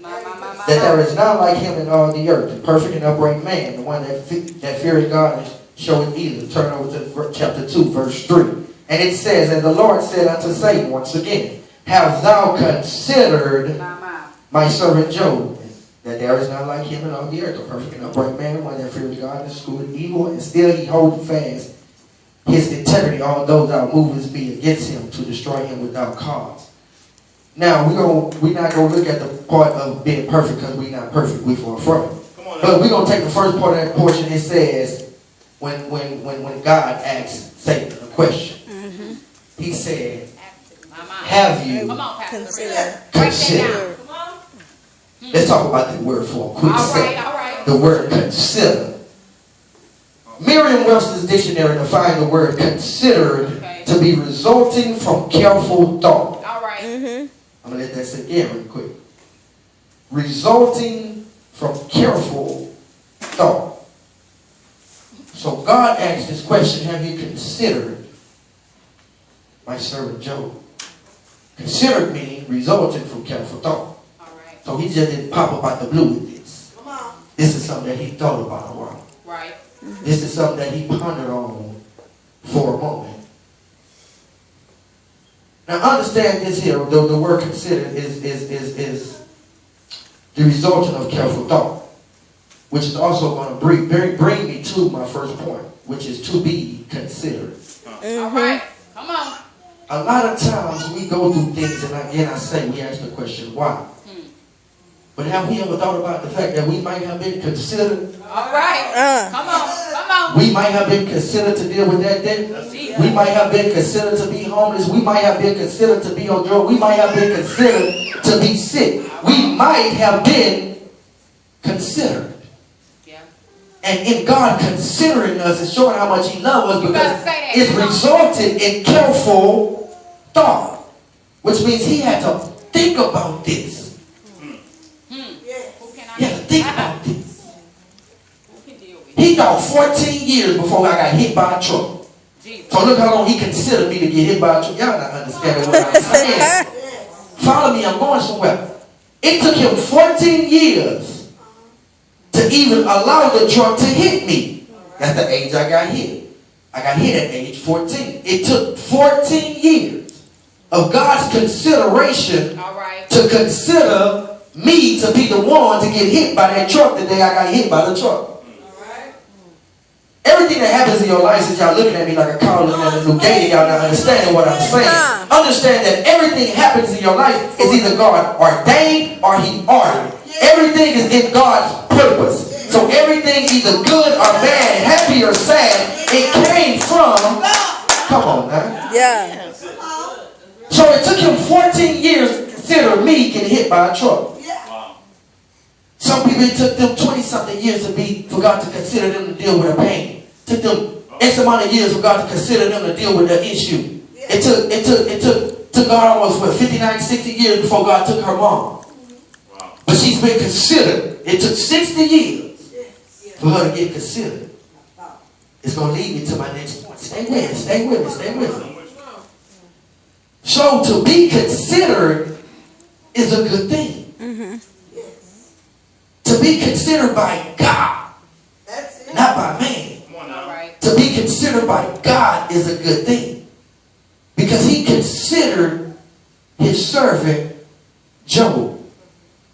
That there is none like him in all the earth, the perfect and upright man, the one that feareth God and showeth either. Turn over to chapter 2, verse 3. And it says, and the Lord said unto Satan once again, have thou considered my servant Job, that there is none like him in all the earth, a perfect and upright man, the one that feareth God and showeth evil, and still he holdeth fast his integrity, although thou movest me against him to destroy him without cause. Now, we're not going to look at the part of being perfect because we're not perfect. We're far from it. But we're going to take the first part of that portion. It says, when God asked Satan a question, he said, have you considered? Let's talk about the word for a quick second. The word consider. Merriam-Webster's dictionary defined the word considered to be resulting from careful thought. I'm going to let that sit in real quick. Resulting from careful thought. So God asked this question, have you considered my servant Job? Considered meaning resulting from careful thought. So he just didn't pop up out the blue with this. This is something that he thought about a while. This is something that he pondered on for a moment. Now understand this here, the word considered is the resultant of careful thought, which is also going to bring me to my first point, which is to be considered. All right, come on. A lot of times we go through things, and again I say, we ask the question, why? But have we ever thought about the fact that we might have been considered? All right, come on. We might have been considered to deal with that debt. We might have been considered to be homeless. We might have been considered to be on drugs. We might have been considered to be sick. We might have been considered. And in God considering us and showing how much he loves us, because it's resulted in careful thought, which means he had to think about this. He had to think about this. He thought 14 years before I got hit by a truck. So look how long he considered me to get hit by a truck. Y'all not understanding what I'm saying. Follow me, I'm going somewhere. It took him 14 years to even allow the truck to hit me. That's the age I got hit. I got hit at age 14. It took 14 years of God's consideration to consider me to be the one to get hit by that truck the day I got hit by the truck. Everything that happens in your life, since y'all looking at me like a cow looking at a new gate, y'all not understanding what I'm saying. Understand that everything happens in your life is either God ordained or he ordered. Everything is in God's purpose. So everything, either good or bad, happy or sad, it came from, come on now. Yeah. So it took him 14 years to consider me getting hit by a truck. Some people, it took them 20-something years for God to consider them to deal with a pain. It took them X amount of years for God to consider them to deal with an issue. It took God almost 59, 60 years before God took her mom. But she's been considered. It took 60 years for her to get considered. It's going to lead me to my next point. Stay with me, stay with me, stay with me. So to be considered is a good thing. To be considered by God, not by man. To be considered by God is a good thing. Because he considered his servant Job.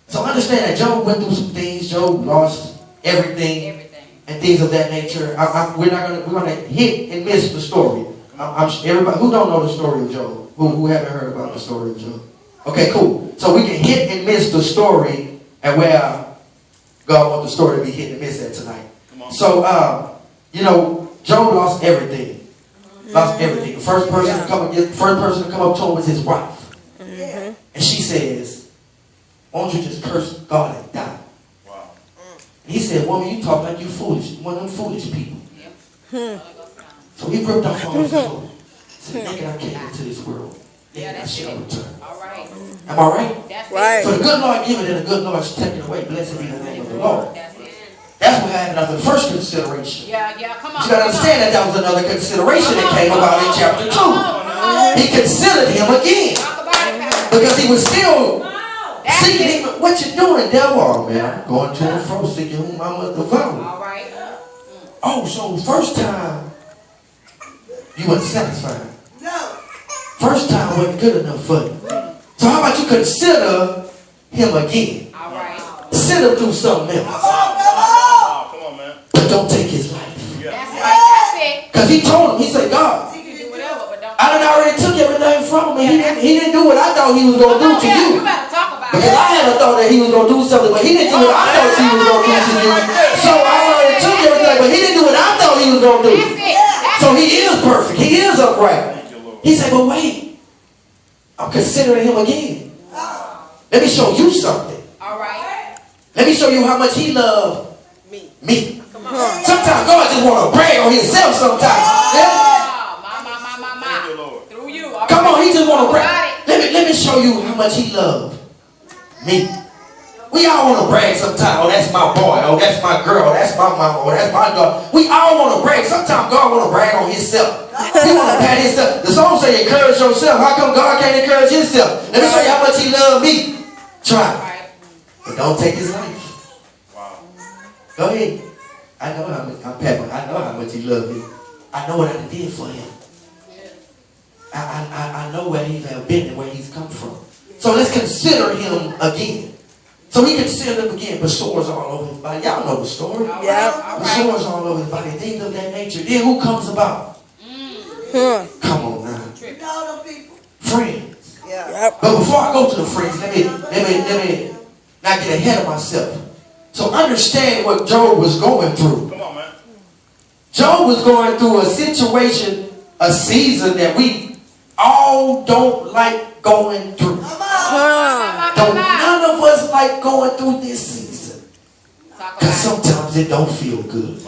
So understand that Job went through some things. Job lost everything. And things of that nature. We're going to hit and miss the story. Everybody who don't know the story of Job, who haven't heard about the story of Job. Okay, cool. So we can hit and miss the story and where God wants the story to be hit and miss at tonight. So, Job lost everything. Lost everything. The first person to come up to him was his wife. And she says, why don't you just curse God and die? Wow. And he said, woman, you talk like you foolish. One of them foolish people. So he ripped off all his clothes. Said, naked I came into this world. Naked I shall return. All right. Am I right? Right. So the good Lord give it and the good Lord take it away. Blessed be the name of the Lord. That's what happened after the first consideration. Come on. But you got to understand that was another consideration that came about in chapter 2. He considered him again. Because he was still Seeking him. What you doing, devil? Oh, man, I'm going to and fro, seeking whom I must devour. All right. Oh, so first time you wasn't satisfied. No. First time wasn't good enough for you. So how about you consider him again? All right. Send him through something else. Come on, man. But don't take his life. That's right. That's it. Because he told him, he said, God, You can do whatever, but don't. I done already took everything from him. He didn't do what I thought he was going to do to Yeah, you. you better talk about Because it. I had a thought that he was going to do something, but he didn't do what I thought he was going to do to you. So I already took everything, but he didn't do what I thought he was going to do. That's it. That's So he is perfect. He is upright. He said, but wait, I'm considering him again. Let me show you something. all right. Let me show you how much he loved me. Come on. Sometimes God just want to brag on himself sometimes. Yeah? Thank you, Lord. Through you. All Come right. on, he just want to Got brag. it. Let me show you how much he loved me. We all want to brag sometimes. Oh, that's my boy. Oh, that's my girl. That's my mama. Oh, that's my daughter. We all want to brag. Sometimes God want to brag on himself. He want to pat himself. The song say encourage yourself. How come God can't encourage himself? Let me show you how much he loved me. Try. All right. But don't take his life. Wow. Go ahead. I know how much, I'm Pepper. I know how much he loved me. I know what I did for him. I know where he's been and where he's come from. So let's consider him again. So he considered him again, but sores all over his body. Y'all know the story. All Yeah. right. All The right. sores all over his body, things of that nature. Then who comes about? Come on now. You know them people. Friends. Yeah. But before I go to the friends, let me not get ahead of myself. So understand what Job was going through. Come on, man. Job was going through a situation, a season that we all don't like going through. Come on. Don't none of us like going through this season. Talk Because about it. sometimes it don't feel good.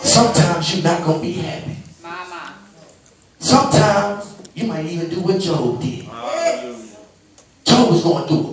Sometimes you're not going to be happy. Mama. Sometimes you might even do what Job did. Hallelujah. Job was going through